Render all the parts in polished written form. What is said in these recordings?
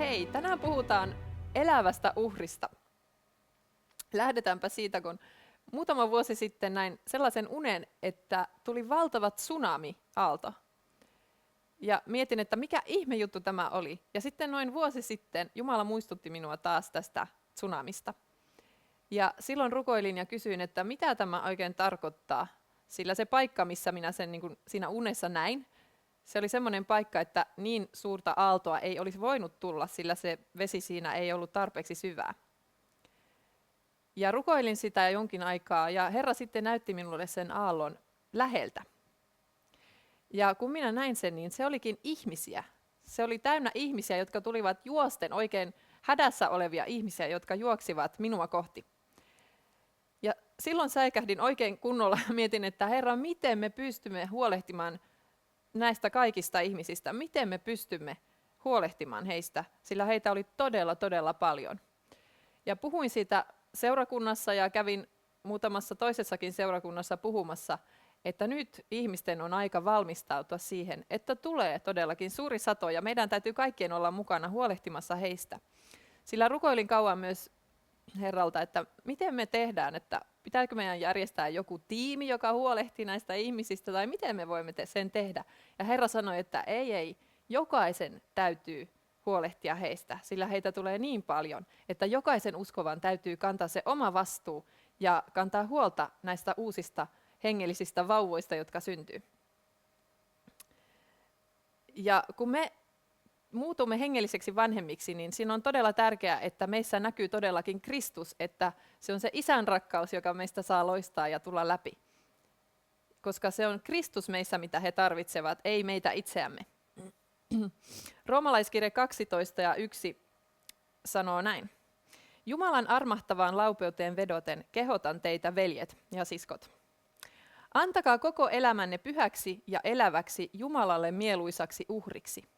Hei, tänään puhutaan elävästä uhrista. Lähdetäänpä siitä, kun muutama vuosi sitten näin sellaisen unen, että tuli valtava tsunami-aalto. Ja mietin, että mikä ihme juttu tämä oli. Ja sitten noin vuosi sitten Jumala muistutti minua taas tästä tsunamista. Ja silloin rukoilin ja kysyin, että mitä tämä oikein tarkoittaa. Sillä se paikka, missä minä sen niin kuin siinä unessa näin, se oli semmoinen paikka, että niin suurta aaltoa ei olisi voinut tulla, sillä se vesi siinä ei ollut tarpeeksi syvää. Ja rukoilin sitä jonkin aikaa, ja Herra sitten näytti minulle sen aallon läheltä. Ja kun minä näin sen, niin se olikin ihmisiä. Se oli täynnä ihmisiä, jotka tulivat juosten, oikein hädässä olevia ihmisiä, jotka juoksivat minua kohti. Ja silloin säikähdin oikein kunnolla ja mietin, että Herra, miten me pystymme huolehtimaan näistä kaikista ihmisistä, miten me pystymme huolehtimaan heistä, sillä heitä oli todella, todella paljon. Ja puhuin siitä seurakunnassa ja kävin muutamassa toisessakin seurakunnassa puhumassa, että nyt ihmisten on aika valmistautua siihen, että tulee todellakin suuri sato ja meidän täytyy kaikkien olla mukana huolehtimassa heistä. Sillä rukoilin kauan myös Herralta, että miten me tehdään, että pitääkö meidän järjestää joku tiimi, joka huolehtii näistä ihmisistä, tai miten me voimme sen tehdä. Ja Herra sanoi, että ei, jokaisen täytyy huolehtia heistä, sillä heitä tulee niin paljon, että jokaisen uskovan täytyy kantaa se oma vastuu ja kantaa huolta näistä uusista hengellisistä vauvoista, jotka syntyy. Ja kun me muutumme hengelliseksi vanhemmiksi, niin siinä on todella tärkeää, että meissä näkyy todellakin Kristus, että se on se Isän rakkaus, joka meistä saa loistaa ja tulla läpi. Koska se on Kristus meissä, mitä he tarvitsevat, ei meitä itseämme. Roomalaiskirje 12 ja 1 sanoo näin. Jumalan armahtavaan laupeuteen vedoten kehotan teitä, veljet ja siskot. Antakaa koko elämänne pyhäksi ja eläväksi Jumalalle mieluisaksi uhriksi.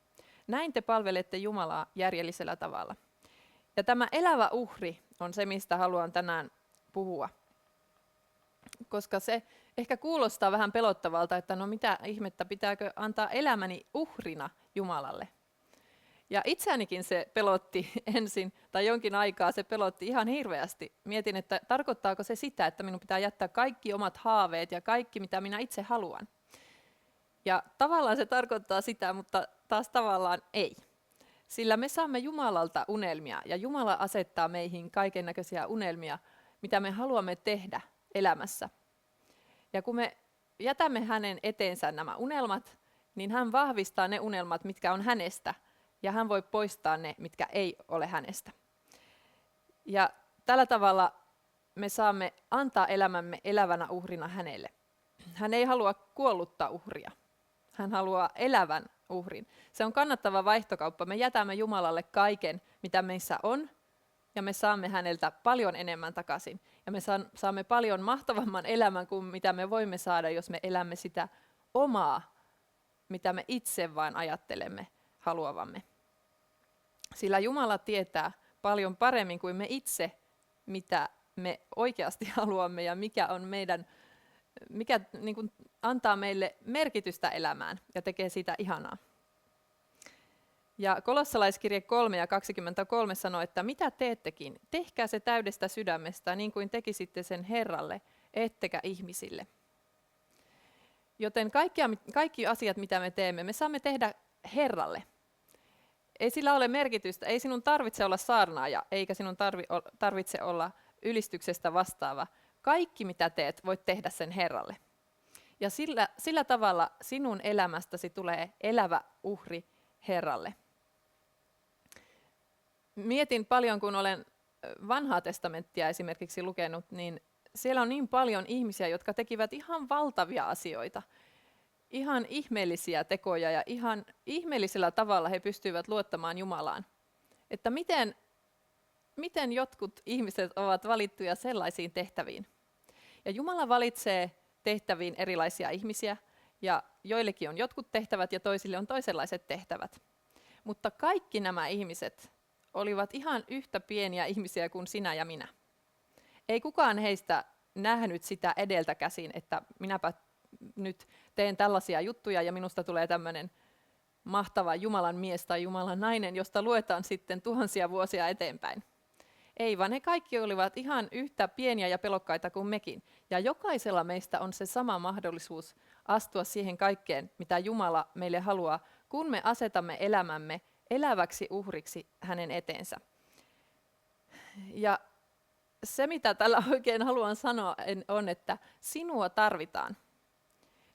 Näin te palvelette Jumalaa järjellisellä tavalla. Ja tämä elävä uhri on se, mistä haluan tänään puhua. Koska se ehkä kuulostaa vähän pelottavalta, että no mitä ihmettä, pitääkö antaa elämäni uhrina Jumalalle. Ja itseänikin se pelotti ensin, tai jonkin aikaa se pelotti ihan hirveästi. Mietin, että tarkoittaako se sitä, että minun pitää jättää kaikki omat haaveet ja kaikki, mitä minä itse haluan. Ja tavallaan se tarkoittaa sitä, mutta taas tavallaan ei. Sillä me saamme Jumalalta unelmia, ja Jumala asettaa meihin kaiken näköisiä unelmia, mitä me haluamme tehdä elämässä. Ja kun me jätämme hänen eteensä nämä unelmat, niin hän vahvistaa ne unelmat, mitkä on hänestä, ja hän voi poistaa ne, mitkä ei ole hänestä. Ja tällä tavalla me saamme antaa elämämme elävänä uhrina hänelle. Hän ei halua kuollutta uhria. Hän haluaa elävän uhrin. Se on kannattava vaihtokauppa. Me jätämme Jumalalle kaiken, mitä meissä on, ja me saamme häneltä paljon enemmän takaisin. Ja me saamme paljon mahtavamman elämän kuin mitä me voimme saada, jos me elämme sitä omaa, mitä me itse vain ajattelemme haluavamme. Sillä Jumala tietää paljon paremmin kuin me itse, mitä me oikeasti haluamme ja mikä on mikä niin kuin antaa meille merkitystä elämään ja tekee siitä ihanaa. Ja Kolossalaiskirje 3 ja 23 sanoo, että mitä teettekin, tehkää se täydestä sydämestä, niin kuin tekisitte sen Herralle, ettekä ihmisille. Joten kaikki asiat, mitä me teemme, me saamme tehdä Herralle. Ei sillä ole merkitystä, ei sinun tarvitse olla saarnaaja, eikä sinun tarvitse olla ylistyksestä vastaava. Kaikki, mitä teet, voit tehdä sen Herralle. Ja sillä tavalla sinun elämästäsi tulee elävä uhri Herralle. Mietin paljon, kun olen Vanhaa testamenttia esimerkiksi lukenut, niin siellä on niin paljon ihmisiä, jotka tekivät ihan valtavia asioita. Ihan ihmeellisiä tekoja ja ihan ihmeellisellä tavalla he pystyivät luottamaan Jumalaan. Että miten jotkut ihmiset ovat valittuja sellaisiin tehtäviin. Ja Jumala valitsee tehtäviin erilaisia ihmisiä, ja joillekin on jotkut tehtävät ja toisille on toisenlaiset tehtävät. Mutta kaikki nämä ihmiset olivat ihan yhtä pieniä ihmisiä kuin sinä ja minä. Ei kukaan heistä nähnyt sitä edeltä käsin, että minäpä nyt teen tällaisia juttuja ja minusta tulee tämmöinen mahtava Jumalan mies tai Jumalan nainen, josta luetaan sitten tuhansia vuosia eteenpäin. Ei, vaan he kaikki olivat ihan yhtä pieniä ja pelokkaita kuin mekin. Ja jokaisella meistä on se sama mahdollisuus astua siihen kaikkeen, mitä Jumala meille haluaa, kun me asetamme elämämme eläväksi uhriksi hänen eteensä. Ja se, mitä tällä oikein haluan sanoa, on, että sinua tarvitaan.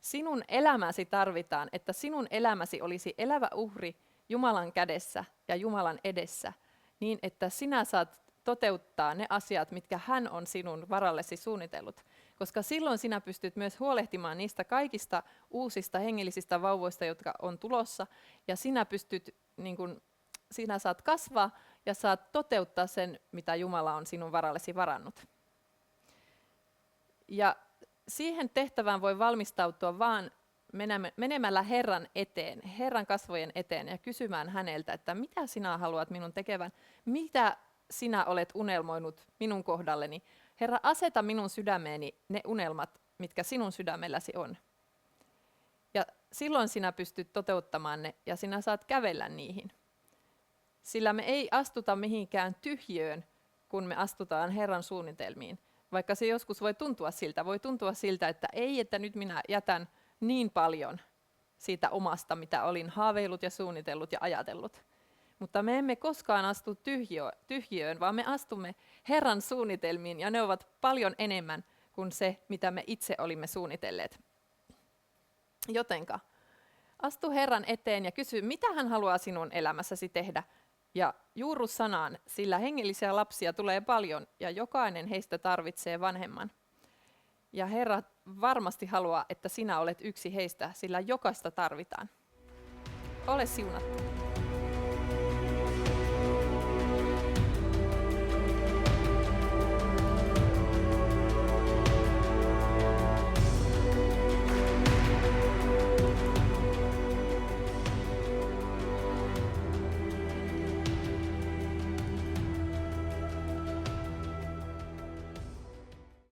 Sinun elämäsi tarvitaan, että sinun elämäsi olisi elävä uhri Jumalan kädessä ja Jumalan edessä, niin että sinä saat toteuttaa ne asiat, mitkä hän on sinun varallesi suunnitellut. Koska silloin sinä pystyt myös huolehtimaan niistä kaikista uusista hengellisistä vauvoista, jotka on tulossa, ja sinä saat kasvaa ja saat toteuttaa sen, mitä Jumala on sinun varallesi varannut. Ja siihen tehtävään voi valmistautua vaan menemällä Herran eteen, Herran kasvojen eteen ja kysymään häneltä, että mitä sinä haluat minun tekevän, mitä sinä olet unelmoinut minun kohdalleni. Herra, aseta minun sydämeeni ne unelmat, mitkä sinun sydämelläsi on. Ja silloin sinä pystyt toteuttamaan ne ja sinä saat kävellä niihin. Sillä me ei astuta mihinkään tyhjöön, kun me astutaan Herran suunnitelmiin. Vaikka se joskus voi tuntua siltä, että ei, että nyt minä jätän niin paljon siitä omasta, mitä olin haaveillut ja suunnitellut ja ajatellut. Mutta me emme koskaan astu tyhjöön, vaan me astumme Herran suunnitelmiin, ja ne ovat paljon enemmän kuin se, mitä me itse olimme suunnitelleet. Jotenka, astu Herran eteen ja kysy, mitä hän haluaa sinun elämässäsi tehdä, ja juurru sanaan, sillä hengellisiä lapsia tulee paljon, ja jokainen heistä tarvitsee vanhemman. Ja Herra varmasti haluaa, että sinä olet yksi heistä, sillä jokaista tarvitaan. Ole siunattu.